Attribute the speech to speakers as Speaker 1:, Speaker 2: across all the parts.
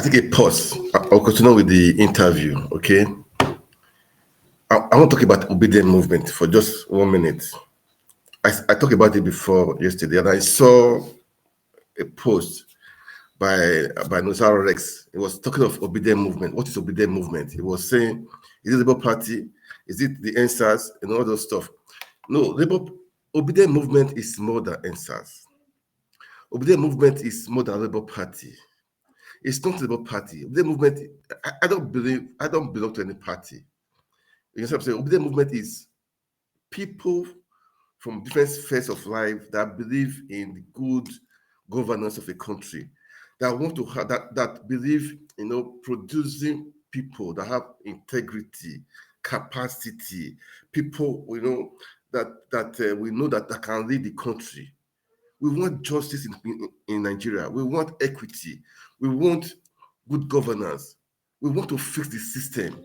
Speaker 1: I take a pause. I'll continue with the interview. Okay. I want to talk about obedient movement for just 1 minute. I talked about it before yesterday, and I saw a post by Nusara Rex. It was talking of obedient movement. What is obedient movement? It was saying, is it the Labour Party? Is it the NSAS and all those stuff? No, obedient movement is more than NSAS. Obedient movement is more than Labour Party. It's not Labour Party. Obedient movement. I don't belong to any party. You know what I'm saying? Obedient movement is people from different spheres of life that believe in the good governance of a country, that want to have that believe, producing people that have integrity, capacity, people, that we know that can lead the country. We want justice in Nigeria. We want equity. We want good governance. We want to fix the system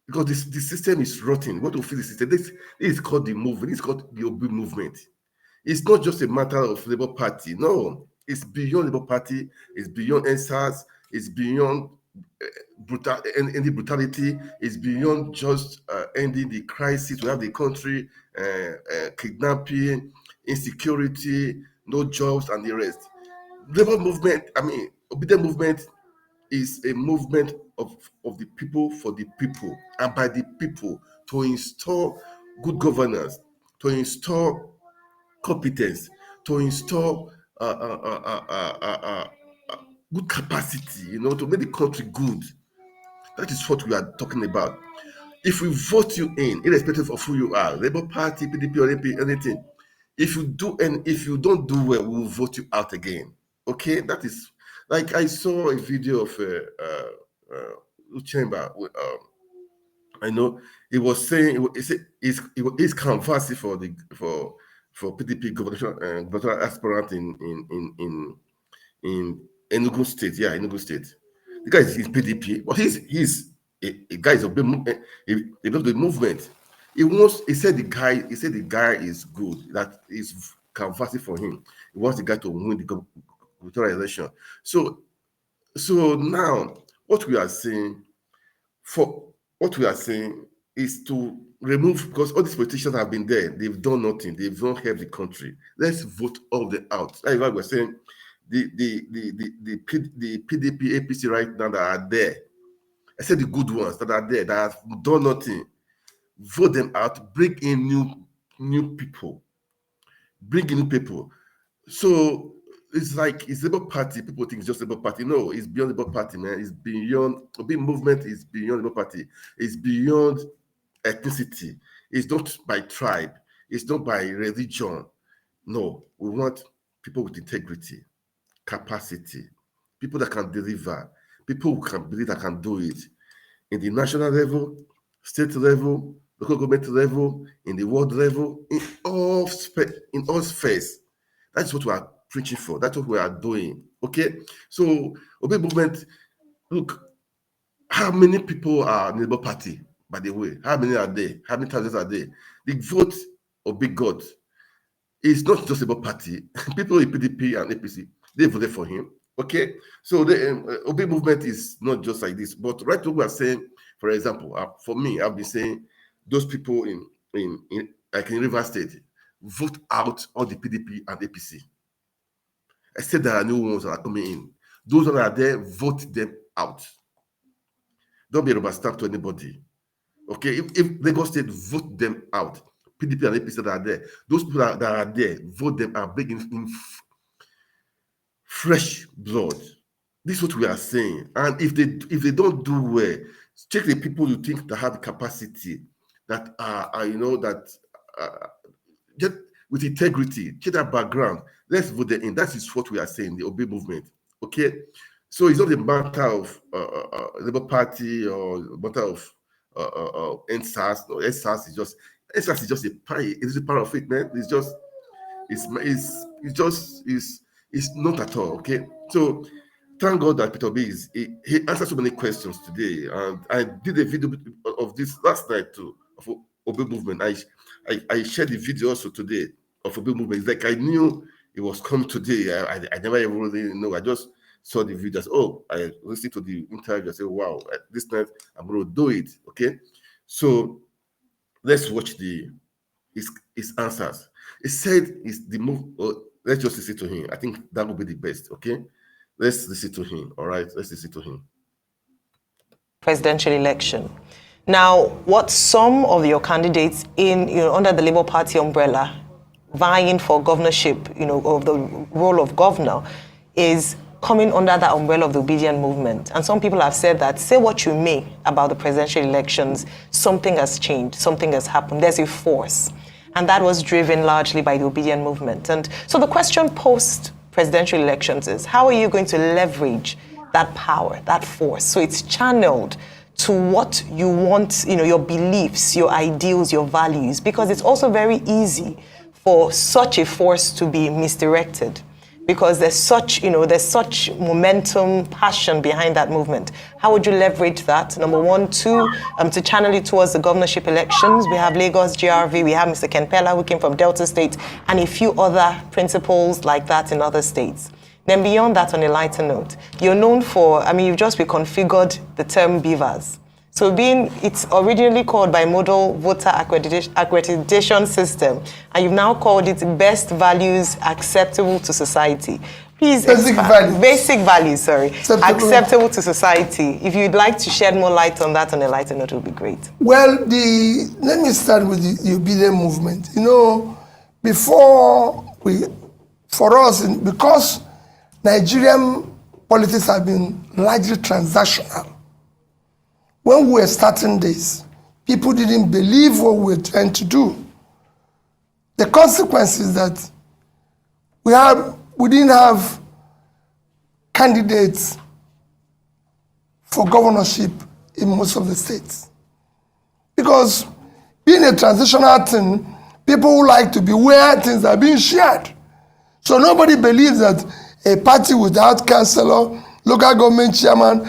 Speaker 1: because the system is rotten. We want to fix the system. This is called the movement. It's called the Obi movement. It's not just a matter of Labour Party. No, it's beyond Labour Party. It's beyond NSAS. It's beyond any brutality. It's beyond just ending the crisis we have in the country, kidnapping, insecurity, no jobs, and the rest. Labour movement, obedient movement is a movement of the people for the people and by the people to install good governance, to install competence, to install good capacity, to make the country good. That is what we are talking about. If we vote you in, irrespective of who you are, Labour Party, PDP, or AP, anything, if you don't do well, we will vote you out again. Okay, that is like I saw a video of Chamber. I know he was saying he's canvassing for PDP gubernatorial aspirant in Enugu State. Yeah, Enugu State. The guy is PDP, but he's a guy is a bit he knows the movement. He said the guy is good, that is canvassing for him. He wants the guy to win the gubernatorial election. So now what we are saying is to remove, because all these politicians have been there, they've done nothing, they've not helped the country. Let's vote all them out. That's why we're saying the PDP, APC right now that are there, I said the good ones that are there that have done nothing, vote them out, bring in new people. So it's like it's Labour Party. People think it's just Labour Party. No, it's beyond Labour Party, man. It's beyond. Obi movement is beyond Labour Party. It's beyond ethnicity. It's not by tribe. It's not by religion. No, we want people with integrity, capacity, people that can deliver, people who can believe that can do it in the national level, state level, local government level, in the world level, in all spheres. That's what we are preaching for. That's what we are doing. Okay. So Obi movement. Look, how many people are in the Labour Party? By the way, how many are there? How many thousands are there? The vote of big God is not just about party. People in PDP and APC, they voted for him. Okay, so the Obi movement is not just like this. But right now we are saying, for example, for me, I've been saying those people in like in River State, vote out all the PDP and APC. Except there are new ones that are coming in. Those that are there, vote them out. Don't be rubber stamp to anybody. Okay, if Lagos State, vote them out. PDP and APC that are there, those people that are there, vote them out, bring in fresh blood. This is what we are saying. And if they don't do well, check the people you think that have the capacity, that are just with integrity, check that background. Let's vote them in. That is what we are saying, the Obi movement. Okay, so it's not a matter of Labour Party or a matter of NSAS. No, NSAS is just a part. It's a part of it, man. It's not at all. Okay, so thank God that Peter Obi he answered so many questions today, and I did a video of this last night too of Obi movement. I shared the video also today of Obi movement. It's like I knew it was coming today. I never even really know. I just saw the video. I said, oh, I listened to the interview. I said, wow, this night I'm going to do it. Okay. So let's watch his answers. He said it's the move. Oh, let's just listen to him. I think that would be the best. Okay. Let's listen to him. All right. Let's listen to him.
Speaker 2: Presidential election. Now, what some of your candidates under the Labour Party umbrella vying for governorship, of the role of governor, is coming under that umbrella of the Obidient movement. And some people have said that, say what you may about the presidential elections, something has changed, something has happened. There's a force. And that was driven largely by the Obidient movement. And so the question post-presidential elections is, how are you going to leverage that power, that force, so it's channeled to what you want, your beliefs, your ideals, your values? Because it's also very easy for such a force to be misdirected, because there's such momentum, passion behind that movement. How would you leverage that? Number one. Two, to channel it towards the governorship elections. We have Lagos GRV, we have Mr. Ken Pella, who came from Delta State, and a few other principles like that in other states. Then beyond that, on a lighter note, you're known for, you've just reconfigured the term beavers. So it's originally called Bimodal Voter Accreditation System, and you've now called it Best Values Acceptable to Society. Please
Speaker 3: Basic
Speaker 2: values, acceptable to society. If you'd like to shed more light on that on a lighter note, it would be great.
Speaker 3: Well, let me start with the Obidient movement. Because Nigerian politics have been largely transactional. When we were starting this, people didn't believe what we were trying to do. The consequence is that we didn't have candidates for governorship in most of the states. Because being a transitional thing, people would like to be where things are being shared. So nobody believes that a party without councillor, local government chairman,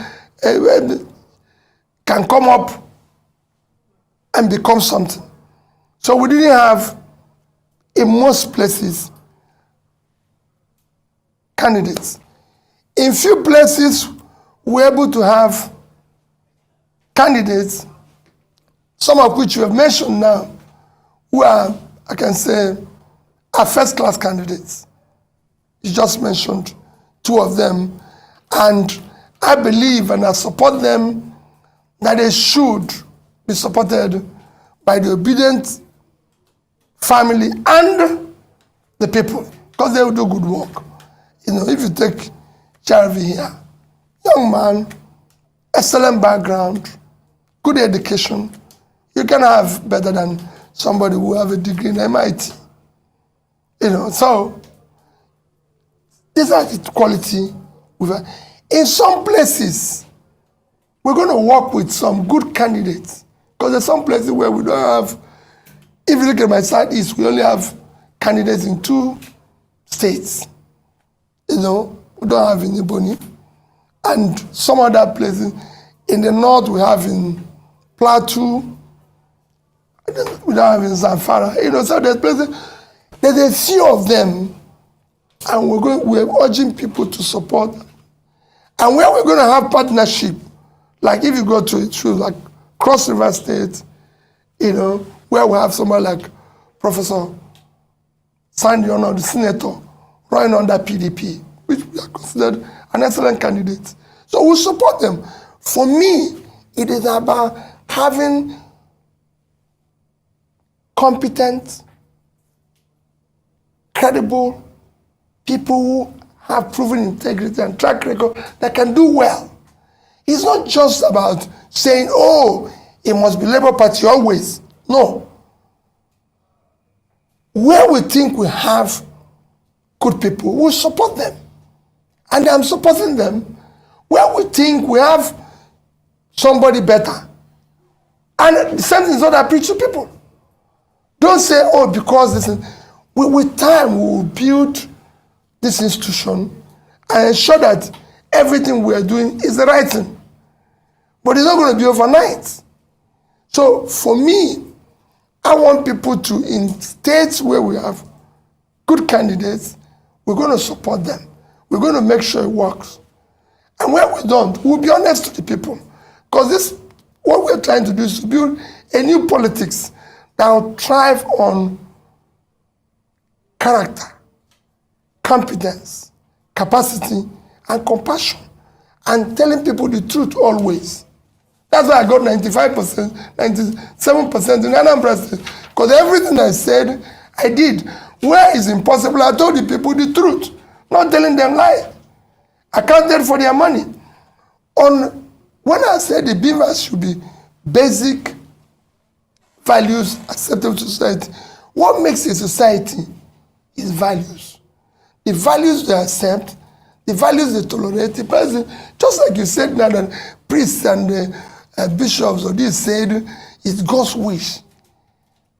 Speaker 3: can come up and become something. So we didn't have, in most places, candidates. In few places, we were able to have candidates, some of which you have mentioned now, who are, I can say, are first-class candidates. You just mentioned two of them, and I believe and I support them that they should be supported by the Obidient family and the people, because they will do good work. If you take Jarvi here, young man, excellent background, good education, you can have better than somebody who have a degree in MIT. So these are the quality we've had. In some places, we're going to work with some good candidates, because there's some places where we don't have. If you look at my southeast, we only have candidates in 2 states. We don't have in Ebonyi. And some other places, in the north, we have in Plateau. We don't have in Zamfara. So there's places, there's a few of them, and we're urging people to support. And where we're going to have partnership, like if you go to like Cross River State, where we have someone like Professor Sandy Ono, the senator, running under PDP, which we are considered an excellent candidate. So we support them. For me, it is about having competent, credible people who have proven integrity and track record that can do well. It's not just about saying, oh, it must be Labour Party always. No. Where we think we have good people, we support them. And I'm supporting them. Where we think we have somebody better. And the same thing is what I preach to people. Don't say, oh, because this is... With time, we will build this institution and ensure that everything we are doing is the right thing. But it's not going to be overnight. So for me, I want people to, in states where we have good candidates, we're going to support them. We're going to make sure it works. And when we don't, we'll be honest to the people. Because this, what we're trying to do is to build a new politics that will thrive on character, competence, capacity, and compassion, and telling people the truth always. That's why I got 95%, 97% in Anambra State. Because everything I said, I did. Where is impossible, I told the people the truth, not telling them lies. Accounted for their money. When I said the beavers should be basic values acceptable to society, what makes a society is values. The values they accept, the values they tolerate, the person, just like you said now that priests and bishops or this said, it's God's wish